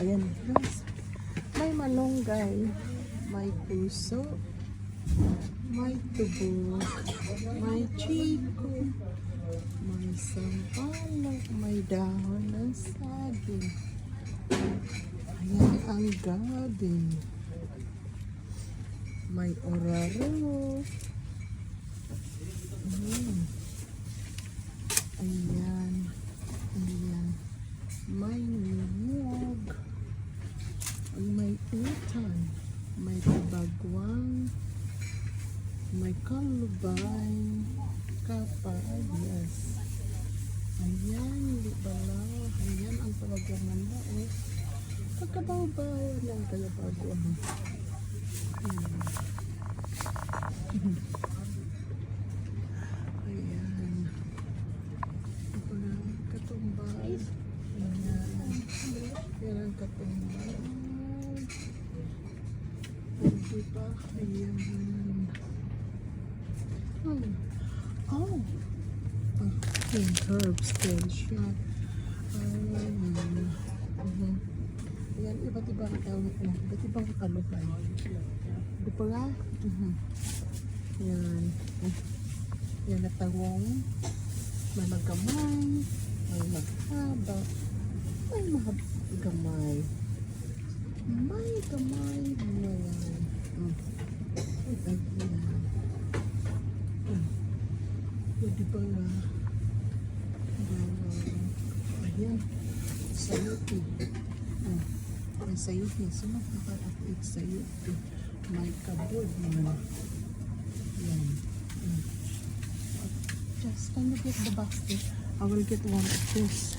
ayan guys. May malunggay, may puso, may tubo, may chiko, may sampalok, may dahon ng saging. Ayan ang gabi. May oraro. Ayan. Ayan. May niyog. May utan. May kabagwang. May kalubay. Kapayas. Ayan. Libalaw. Ayan ang kabagwangan na eh. Pagkabaw-baw lang kaya bagwang. Ayan. Parang katumbas. Ayan. Parang katumbas. Diba? Ayan. Oh. Pink herbs din siya. Ayan. Ayan, iba't ibang tawag na. Iba't ibang kalubay. Di ba nga? Ayan. Ayan na tawong. May magamay. May maghaba. May magamay. May gamay. Ayan. Ayan. Di ba nga? Ayan. Sayuti. May sayuti. Sino nakaka-eat sayuti? May kabod naman. Yan. Just can you get the basket? I will get one of this.